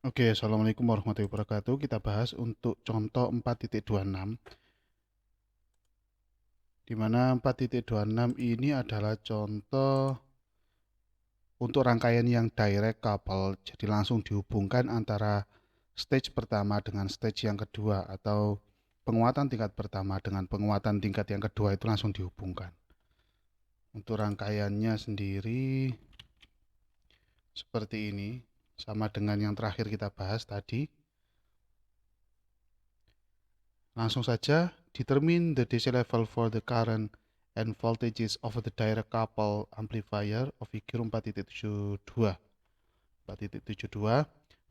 Oke, Assalamualaikum warahmatullahi wabarakatuh. Kita bahas untuk contoh 4.26, di mana 4.26 ini adalah contoh untuk rangkaian yang direct couple, jadi langsung dihubungkan antara stage pertama dengan stage yang kedua, atau penguatan tingkat pertama dengan penguatan tingkat yang kedua itu langsung dihubungkan. Untuk rangkaiannya sendiri seperti ini, sama dengan yang terakhir kita bahas tadi. Langsung saja, determine the DC level for the current and voltages of the direct couple amplifier of figure 4.72. 4.72.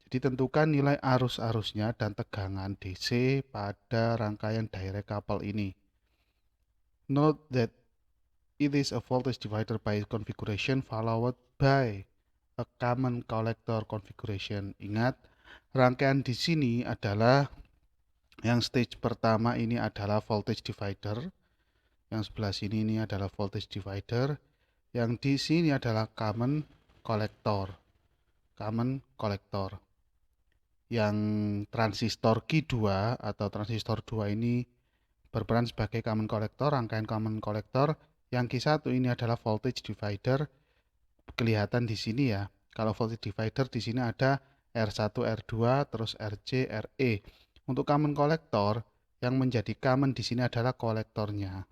Jadi tentukan nilai arus-arusnya dan tegangan DC pada rangkaian direct couple ini. Note that it is a voltage divider by configuration followed by a common collector configuration. Ingat, rangkaian di sini adalah yang stage pertama ini adalah voltage divider, yang sebelah sini ini adalah voltage divider, yang di sini adalah common collector. Common collector. Yang transistor Q2 atau transistor 2 ini berperan sebagai common collector, rangkaian common collector. Yang Q1 ini adalah voltage divider. Kelihatan di sini ya. Kalau voltage divider di sini ada R1, R2, terus RC, RE. Untuk common collector, yang menjadi common di sini adalah kolektornya.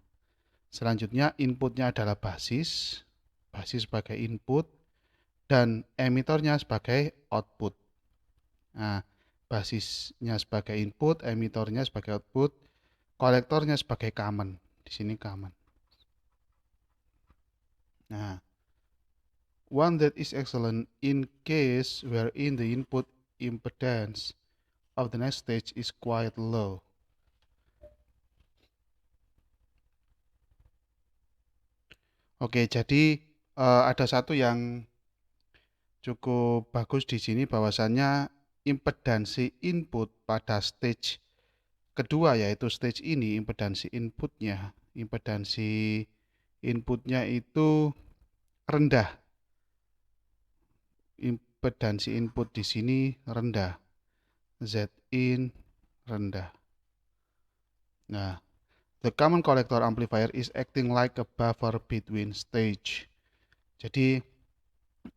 Selanjutnya inputnya adalah basis, basis sebagai input, dan emitornya sebagai output. Nah, basisnya sebagai input, emitornya sebagai output, kolektornya sebagai common. Di sini common. Nah, one that is excellent in case wherein the input impedance of the next stage is quite low. Oke, jadi ada satu yang cukup bagus di sini bahwasannya impedansi input pada stage kedua, yaitu stage ini, impedansi inputnya itu rendah. Impedansi input di sini rendah. Zin rendah. Nah, the common collector amplifier is acting like a buffer between stage. Jadi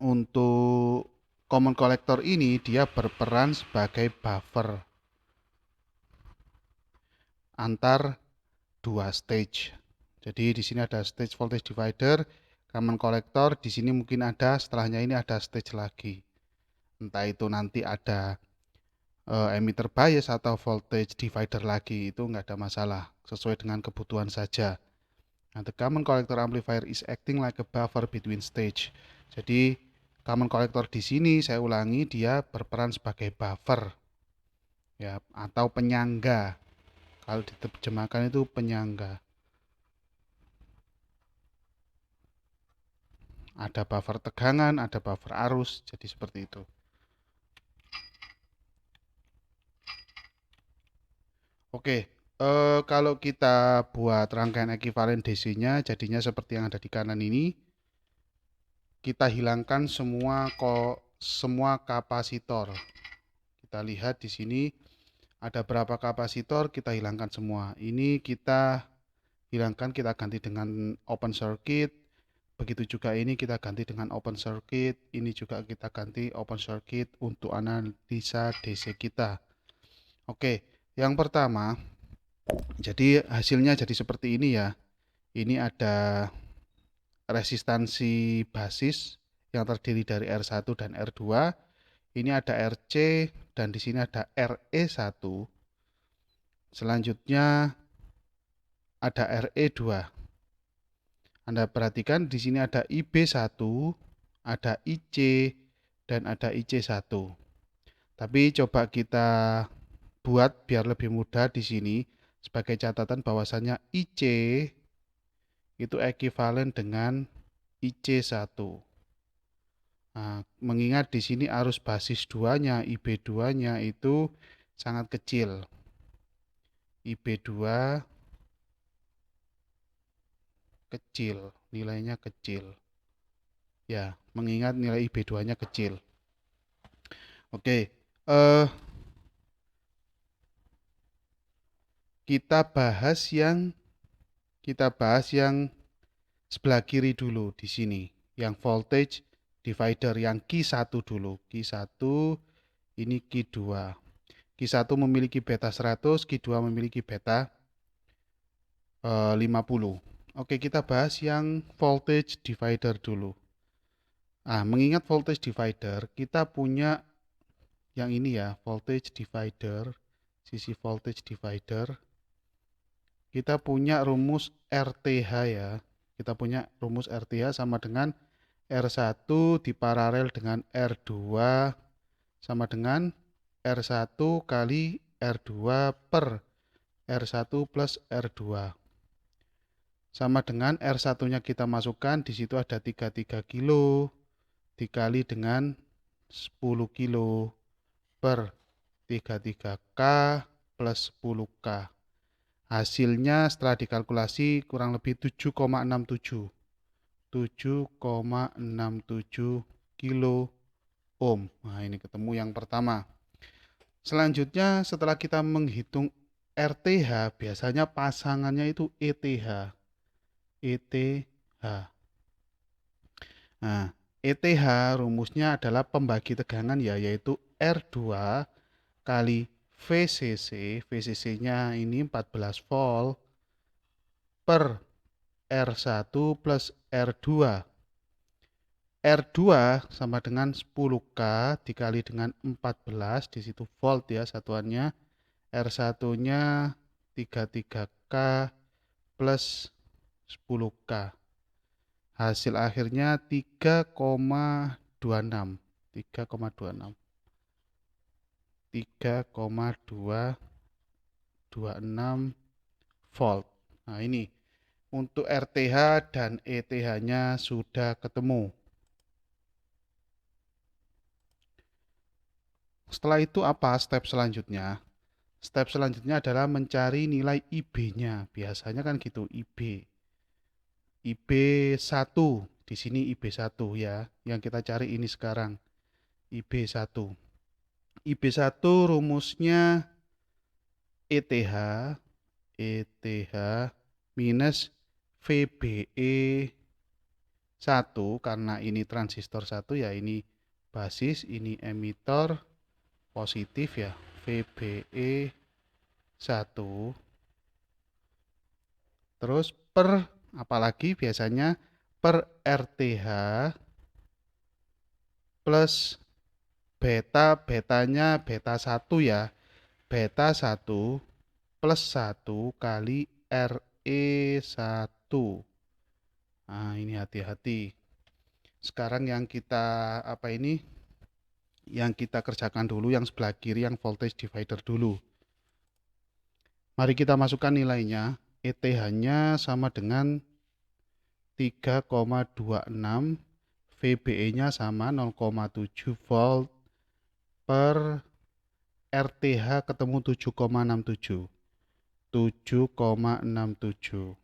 untuk common collector ini dia berperan sebagai buffer antar dua stage. Jadi di sini ada stage voltage divider, common collector, di sini mungkin ada, setelahnya ini ada stage lagi. Entah itu nanti ada emitter bias atau voltage divider lagi, itu nggak ada masalah, sesuai dengan kebutuhan saja. Nah, the common collector amplifier is acting like a buffer between stage. Jadi common collector di sini saya ulangi, dia berperan sebagai buffer ya, atau penyangga. Kalau diterjemahkan itu penyangga. Ada buffer tegangan, ada buffer arus, jadi seperti itu. Oke, kalau kita buat rangkaian ekuivalen DC-nya, jadinya seperti yang ada di kanan ini. Kita hilangkan semua kapasitor. Kita lihat di sini ada berapa kapasitor, kita hilangkan semua. Ini kita hilangkan, kita ganti dengan open circuit. Begitu juga ini kita ganti dengan open circuit. Ini juga kita ganti open circuit untuk analisa DC kita. Oke, yang pertama, jadi hasilnya jadi seperti ini ya. Ini ada resistansi basis yang terdiri dari R1 dan R2. Ini ada RC dan di sini ada RE1. Selanjutnya ada RE2. Anda perhatikan di sini ada IB1, ada IC, dan ada IC1. Tapi coba kita buat biar lebih mudah di sini sebagai catatan bahwasannya IC itu ekuivalen dengan IC1. Nah, mengingat di sini arus basis 2-nya, IB2-nya itu sangat kecil. IB2 kecil, nilainya kecil. Ya, mengingat nilai IB2-nya kecil. Oke, Eh, kita bahas yang sebelah kiri dulu di sini, yang voltage divider yang Q1 dulu. Q1 ini Q2. Q1 memiliki beta 100, Q2 memiliki beta 50. Oke, kita bahas yang voltage divider dulu. Mengingat voltage divider, kita punya yang ini ya, voltage divider, sisi voltage divider. Kita punya rumus RTH ya. Kita punya rumus RTH sama dengan R1 diparalel dengan R2 sama dengan R1 kali R2 per R1 plus R2. Sama dengan R1-nya kita masukkan, di situ ada 33 kilo dikali dengan 10 kilo per 33K plus 10K. Hasilnya setelah dikalkulasi kurang lebih 7,67 kilo ohm. Nah, ini ketemu yang pertama. Selanjutnya setelah kita menghitung RTH, biasanya pasangannya itu ETH. ETH. Nah, ETH rumusnya adalah pembagi tegangan ya, yaitu R2 kali VCC. VCC-nya ini 14 volt per R1 plus R2. R2 sama dengan 10K dikali dengan 14, di situ volt ya satuannya. R1-nya 33K plus 10K. Hasil akhirnya 3,26. 3,26. 3,226 volt. Nah, ini untuk RTH dan ETH-nya sudah ketemu. Setelah itu apa step selanjutnya? Step selanjutnya adalah mencari nilai IB-nya. Biasanya kan gitu, IB. IB1. Di sini IB1 ya. Yang kita cari ini sekarang. IB1. IB1 rumusnya ETH. ETH minus VBE 1. Karena ini transistor 1 ya, ini basis, ini emitor positif ya. VBE 1 terus per apalagi biasanya per RTH plus betanya beta 1 ya, beta 1 plus 1 kali RE1. Nah, ini hati-hati. Sekarang yang kita yang kita kerjakan dulu yang sebelah kiri, yang voltage divider dulu. Mari kita masukkan nilainya. ETH-nya sama dengan 3,26, VBE-nya sama 0,7 volt per RTH ketemu 7,67. 7,67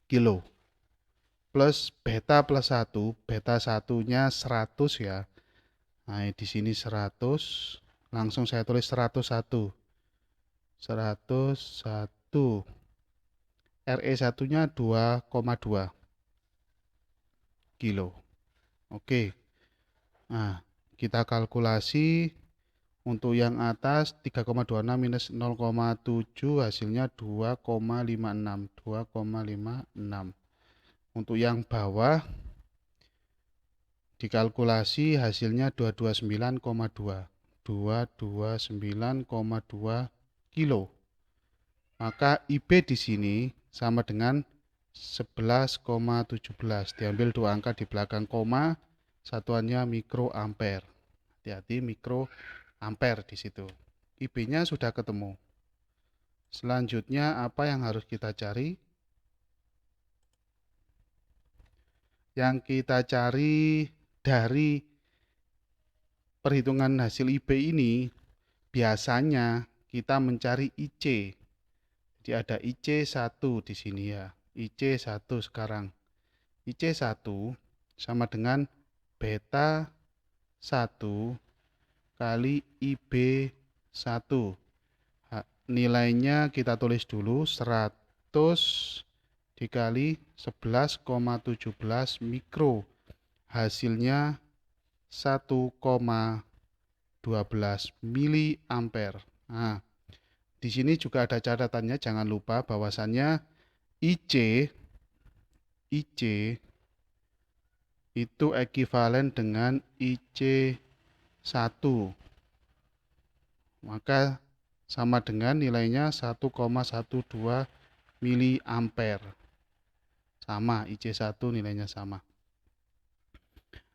kilo plus beta plus 1, beta satunya 100 ya. Nah, di sini 100, langsung saya tulis 101. 101. RE1-nya 2,2 kilo. Oke. Nah, kita kalkulasi untuk yang atas 3,26 minus 0,7 hasilnya 2,56. 2,56. Untuk yang bawah dikalkulasi hasilnya 229,2. 229,2 kilo. Maka IB di sini sama dengan 11,17. Diambil dua angka di belakang koma, satuannya mikroampere. Hati-hati, mikroampere di situ. IB-nya sudah ketemu. Selanjutnya apa yang harus kita cari? Yang kita cari dari perhitungan hasil IB ini, biasanya kita mencari IC. Jadi ada IC1 di sini ya. IC1 sekarang. IC1 sama dengan beta 1 kali IB 1. Nilainya kita tulis dulu 100 dikali 11,17 mikro. Hasilnya 1,12 miliampere. Nah, di sini juga ada catatannya, jangan lupa bahwasannya IC itu ekuivalen dengan IC1. Maka sama dengan nilainya 1,12 miliampere. Sama, IC1 nilainya sama.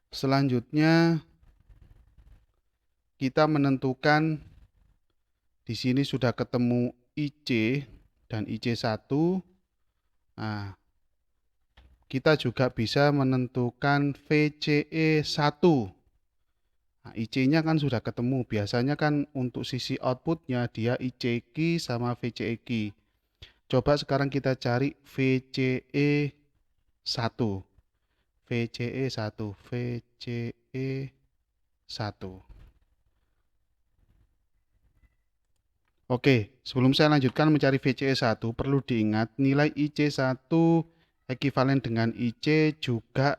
Selanjutnya kita menentukan, di sini sudah ketemu IC dan IC1. Nah, kita juga bisa menentukan VCE1. Nah, IC-nya kan sudah ketemu. Biasanya kan untuk sisi outputnya dia ICQ sama VCEQ. Coba sekarang kita cari VCE1. VCE1. VCE1. Oke, sebelum saya lanjutkan mencari VCE1, perlu diingat nilai IC1 ekuivalen dengan IC juga,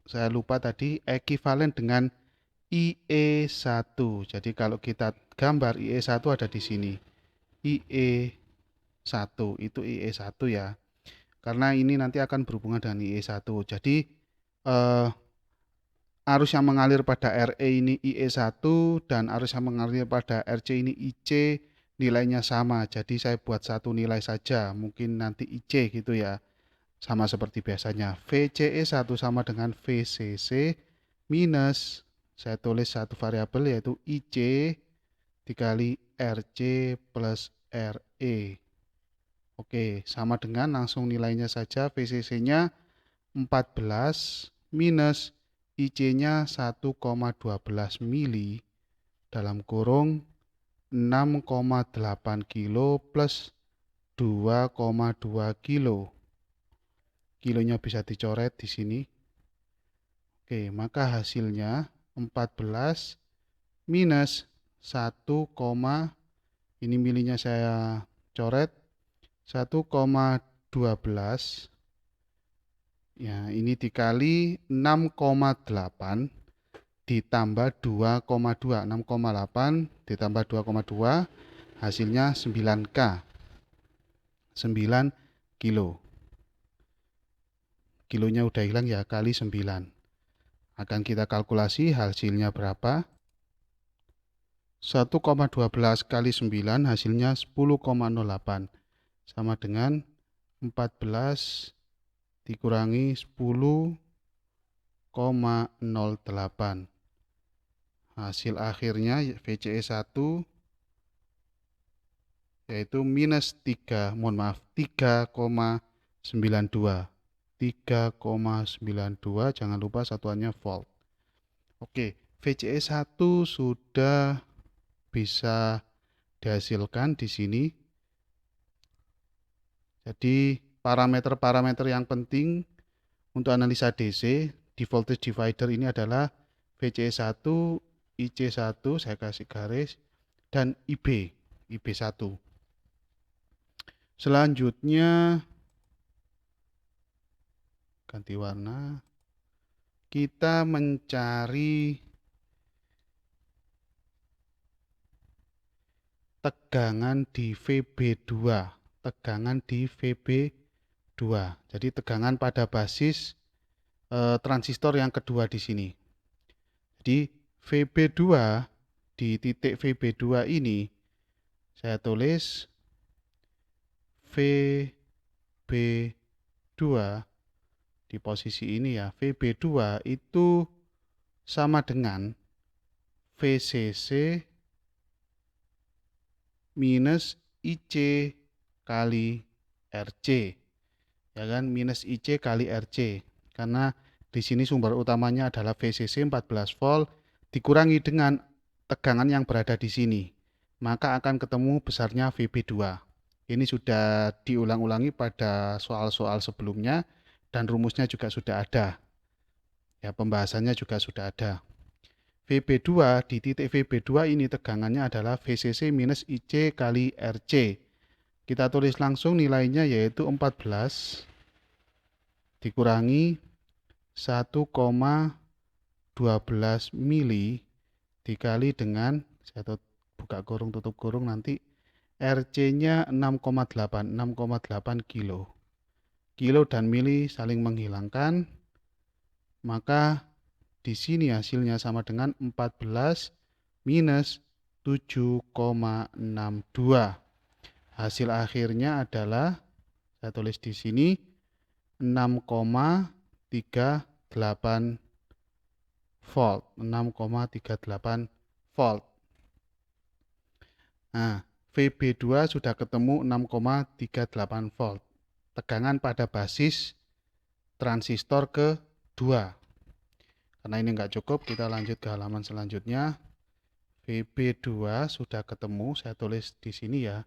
saya lupa tadi, ekuivalen dengan IE1. Jadi kalau kita gambar IE1 ada di sini. IE1 itu IE1 ya. Karena ini nanti akan berhubungan dengan IE1. Jadi arus yang mengalir pada RE ini IE1 dan arus yang mengalir pada RC ini IC, nilainya sama. Jadi saya buat satu nilai saja, mungkin nanti IC gitu ya. Sama seperti biasanya. VCE1 sama dengan VCC minus, saya tulis satu variabel yaitu IC dikali RC plus RE. Oke, sama dengan langsung nilainya saja. VCC-nya 14 minus IC-nya 1,12 mili dalam kurung 6,8 kilo plus 2,2 kilo. Kilonya bisa dicoret di sini. Oke, maka hasilnya 14 minus 1, ini milinya saya coret 1,12. Ya, ini dikali 6,8 ditambah 2,2. 6,8 ditambah 2,2 hasilnya 9K. 9 kilo. Kilonya udah hilang ya, kali 9. Akan kita kalkulasi hasilnya berapa? 1,12 kali 9 hasilnya 10,08. Sama dengan 14 dikurangi 10,08. Hasil akhirnya VCE1 yaitu minus 3,92. 3,92, jangan lupa satuannya volt. Oke, VCE1 sudah bisa dihasilkan di sini. Jadi parameter-parameter yang penting untuk analisa DC di voltage divider ini adalah VCE1, IC1, saya kasih garis, dan IB1. Selanjutnya ganti warna. Kita mencari tegangan di VB2. Tegangan di VB2. Jadi tegangan pada basis transistor yang kedua di sini. Jadi VB2, di titik VB2 ini saya tulis VB2 di posisi ini ya. VB2 itu sama dengan VCC minus IC kali RC. Ya kan, minus IC kali RC. Karena di sini sumber utamanya adalah VCC 14 volt dikurangi dengan tegangan yang berada di sini. Maka akan ketemu besarnya VB2. Ini sudah diulang-ulangi pada soal-soal sebelumnya dan rumusnya juga sudah ada. Ya, pembahasannya juga sudah ada. VB2 di titik VB2 ini tegangannya adalah VCC minus IC kali RC. Kita tulis langsung nilainya yaitu 14 dikurangi 1,12 mili dikali dengan, saya buka kurung tutup kurung, nanti RC-nya 6,8 kilo. Kilo dan mili saling menghilangkan, maka di sini hasilnya sama dengan 14 minus 7,62. Hasil akhirnya adalah, saya tulis di sini, 6,38 volt. 6,38 volt. Nah, VB2 sudah ketemu 6,38 volt. Tegangan pada basis transistor kedua. Karena ini enggak cukup, kita lanjut ke halaman selanjutnya. VB2 sudah ketemu, saya tulis di sini ya.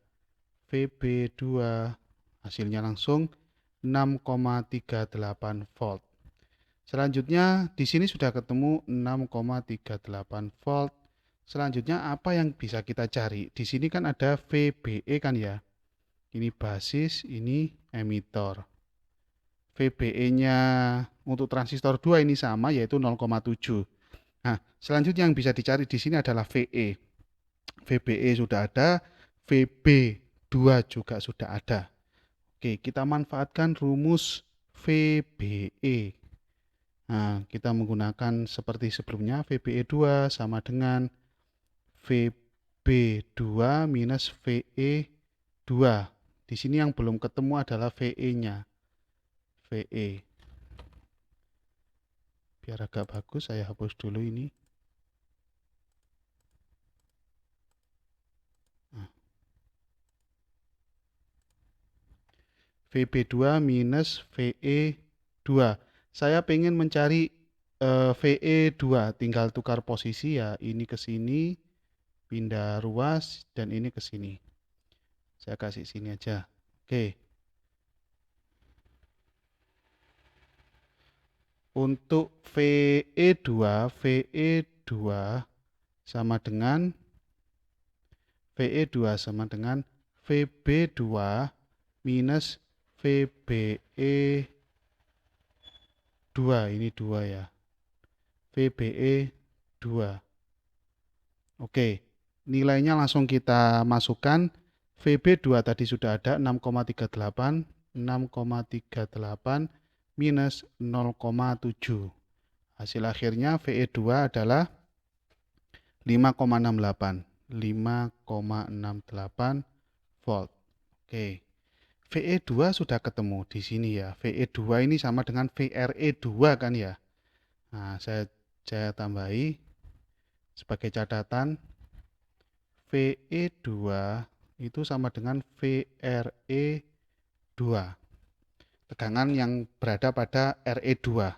VB2 hasilnya langsung 6,38 volt. Selanjutnya di sini sudah ketemu 6,38 volt. Selanjutnya apa yang bisa kita cari? Di sini kan ada VBE kan ya. Ini basis, ini emitor. VBE-nya untuk transistor 2 ini sama, yaitu 0,7. Nah, selanjutnya yang bisa dicari di sini adalah VE. VBE sudah ada, VB2 juga sudah ada. Oke, kita manfaatkan rumus VBE. Nah, kita menggunakan seperti sebelumnya, VBE2 sama dengan VB2 minus VE2. Di sini yang belum ketemu adalah VE-nya. VE. Biar agak bagus, saya hapus dulu ini. VB2 minus VE2. Saya pengen mencari VE2, tinggal tukar posisi ya. Ini ke sini, pindah ruas, dan ini ke sini. Saya kasih sini aja. Oke. Untuk VE2 sama dengan VB2 minus VBE2. Ini 2 ya. VBE2. Oke. Nilainya langsung kita masukkan. VB2 tadi sudah ada 6,38. 6,38 minus 0,7. Hasil akhirnya VE2 adalah 5,68. 5,68 volt. Oke. VE2 sudah ketemu di sini ya. VE2 ini sama dengan VRE2 kan ya. Nah, saya tambahi sebagai catatan, VE2 itu sama dengan VRE2. Tegangan yang berada pada RE2.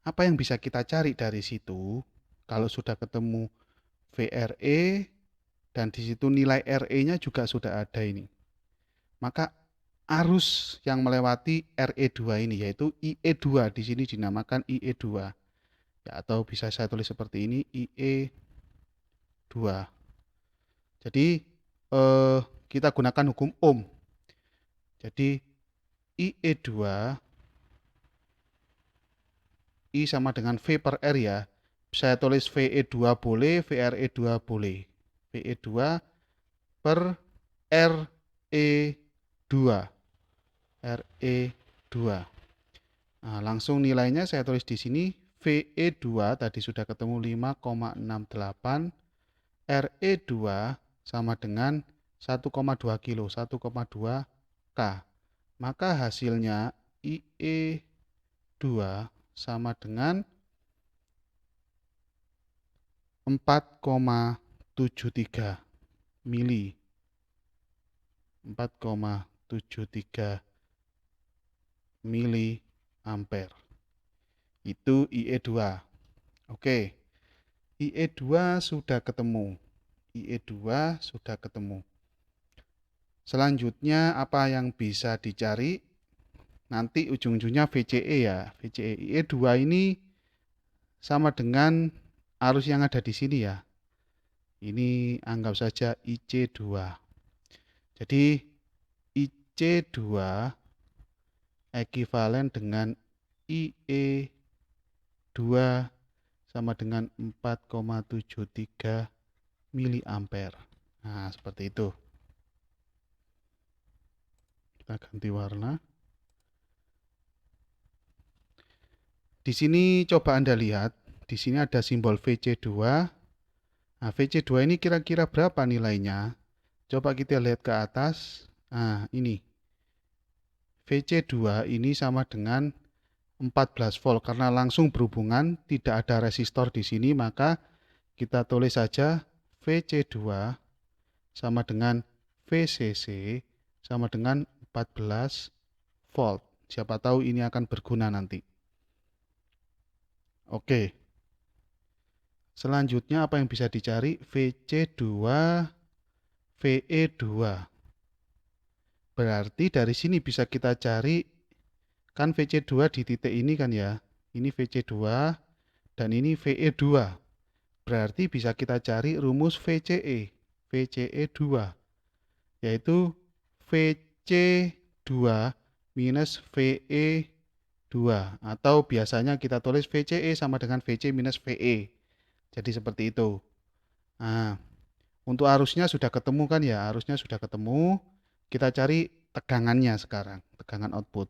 Apa yang bisa kita cari dari situ? Kalau sudah ketemu VRE dan di situ nilai RE-nya juga sudah ada ini. Maka arus yang melewati RE2 ini yaitu IE2, di sini dinamakan IE2. Ya, atau bisa saya tulis seperti ini, IE2. Jadi kita gunakan hukum Ohm. Jadi IE2, I sama dengan V per R ya. Saya tulis VE2 boleh, VRE2 boleh. VE2 per RE2. RE2. Nah, langsung nilainya saya tulis di sini. VE2 tadi sudah ketemu 5,68. RE2 sama dengan 1,2 kilo, 1,2 K. Maka hasilnya IE2 sama dengan 4,73 mili. 4,73 mili ampere. Itu IE2. Oke. IE2 sudah ketemu. IE2 sudah ketemu. Selanjutnya apa yang bisa dicari? Nanti ujung-ujungnya VCE ya. VCE IE2 ini sama dengan arus yang ada di sini ya. Ini anggap saja IC2. Jadi IC2 ekivalen dengan IE2 sama dengan 4,73 miliampere. Nah, seperti itu. Kita ganti warna. Di sini coba Anda lihat, di sini ada simbol VC2. Nah, VC2 ini kira-kira berapa nilainya? Coba kita lihat ke atas. Nah, ini. VC2 ini sama dengan 14 volt karena langsung berhubungan, tidak ada resistor di sini, maka kita tulis saja VC2 sama dengan VCC sama dengan 14 volt. Siapa tahu ini akan berguna nanti. Oke. Selanjutnya apa yang bisa dicari? VC2, VE2. Berarti dari sini bisa kita cari, kan VC2 di titik ini kan ya. Ini VC2 dan ini VE2. Berarti bisa kita cari rumus VCE. VCE2 yaitu VC2 minus VE2 atau biasanya kita tulis VCE sama dengan VC minus VE. Jadi seperti itu. Nah, untuk arusnya sudah ketemu kan ya, arusnya sudah ketemu. Kita cari tegangannya sekarang, tegangan output.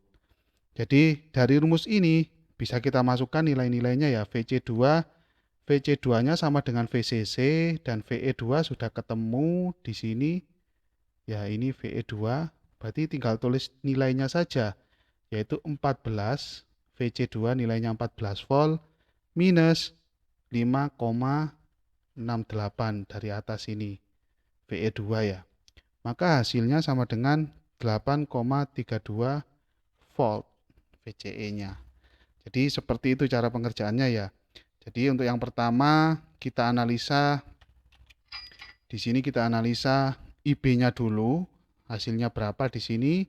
Jadi dari rumus ini bisa kita masukkan nilai-nilainya ya. VC2-nya sama dengan VCC dan VE2 sudah ketemu di sini. Ya, ini VE2, berarti tinggal tulis nilainya saja, yaitu 14, VC2 nilainya 14 volt, minus 5,68 dari atas ini, VE2 ya. Maka hasilnya sama dengan 8,32 volt VCE-nya. Jadi seperti itu cara pengerjaannya ya. Jadi untuk yang pertama kita analisa, di sini kita analisa IB-nya dulu, hasilnya berapa di sini.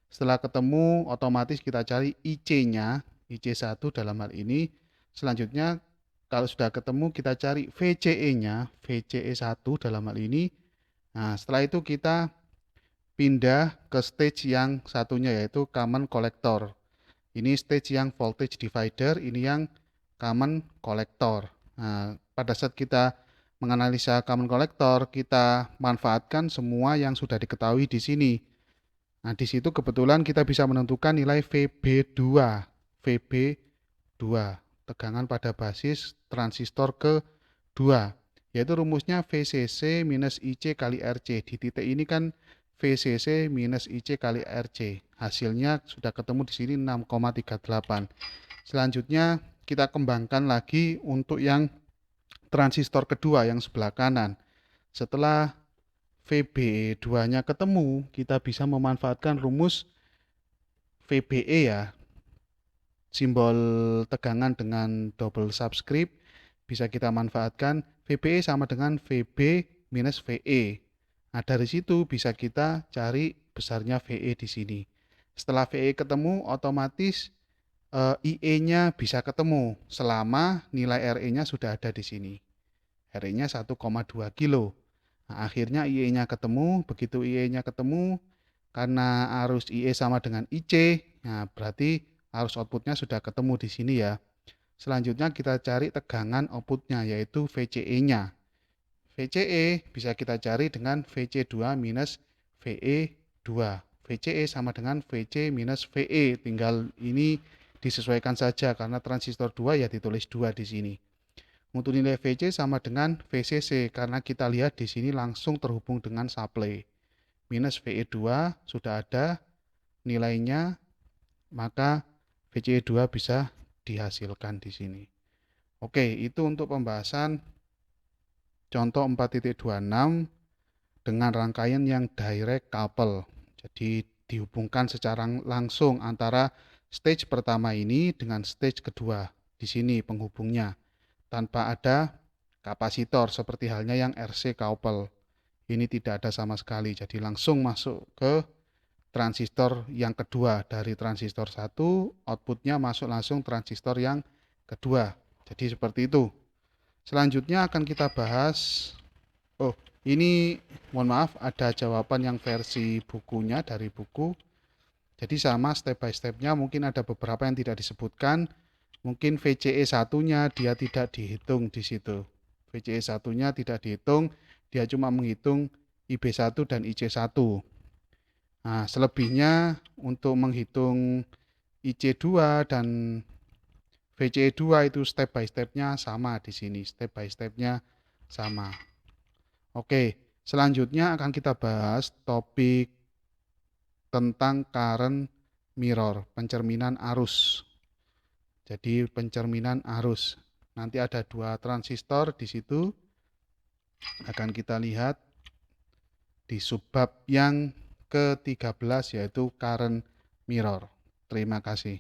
Setelah ketemu, otomatis kita cari IC-nya, IC1 dalam hal ini. Selanjutnya, kalau sudah ketemu, kita cari VCE-nya, VCE1 dalam hal ini. Nah, setelah itu kita pindah ke stage yang satunya, yaitu common collector. Ini stage yang voltage divider, ini yang common collector. Nah, pada saat kita menganalisa common collector, kita manfaatkan semua yang sudah diketahui di sini. Nah, di situ kebetulan kita bisa menentukan nilai VB2, tegangan pada basis transistor ke-2, yaitu rumusnya VCC minus IC kali RC. Di titik ini kan VCC minus IC kali RC. Hasilnya sudah ketemu di sini 6,38. Selanjutnya kita kembangkan lagi untuk yang transistor kedua yang sebelah kanan. Setelah VB2-nya ketemu, kita bisa memanfaatkan rumus VBE ya. Simbol tegangan dengan double subscript bisa kita manfaatkan. VBE sama dengan VB minus VE. Nah, dari situ bisa kita cari besarnya VE di sini. Setelah VE ketemu, otomatis IE-nya bisa ketemu selama nilai RE-nya sudah ada di sini. RE-nya 1,2 kilo. Nah, akhirnya IE-nya ketemu. Begitu IE-nya ketemu, karena arus IE sama dengan IC, nah berarti arus outputnya sudah ketemu di sini ya. Selanjutnya kita cari tegangan outputnya, yaitu VCE-nya. VCE bisa kita cari dengan VC2 minus VE2. VCE sama dengan VC minus VE. Tinggal ini disesuaikan saja karena transistor 2 ya ditulis 2 di sini. Untuk nilai VC sama dengan VCC karena kita lihat di sini langsung terhubung dengan supply. Minus VE2 sudah ada nilainya, maka VCE2 bisa dihasilkan di sini. Oke, itu untuk pembahasan contoh 4.26 dengan rangkaian yang direct couple. Jadi dihubungkan secara langsung antara stage pertama ini dengan stage kedua. Di sini penghubungnya tanpa ada kapasitor seperti halnya yang RC couple. Ini tidak ada sama sekali. Jadi langsung masuk ke transistor yang kedua. Dari transistor 1 outputnya masuk langsung transistor yang kedua. Jadi seperti itu. Selanjutnya akan kita bahas, oh ini mohon maaf ada jawaban yang versi bukunya dari buku. Jadi sama step by stepnya, mungkin ada beberapa yang tidak disebutkan. Mungkin VCE satunya dia tidak dihitung di situ. VCE satunya tidak dihitung, dia cuma menghitung IB1 dan IC1. Nah, selebihnya untuk menghitung IC2 dan VCE2 itu step by stepnya sama di sini, step by stepnya sama. Oke, selanjutnya akan kita bahas topik tentang current mirror, pencerminan arus. Jadi pencerminan arus. Nanti ada 2 transistor di situ. Akan kita lihat di subbab yang ke-13 yaitu current mirror. Terima kasih.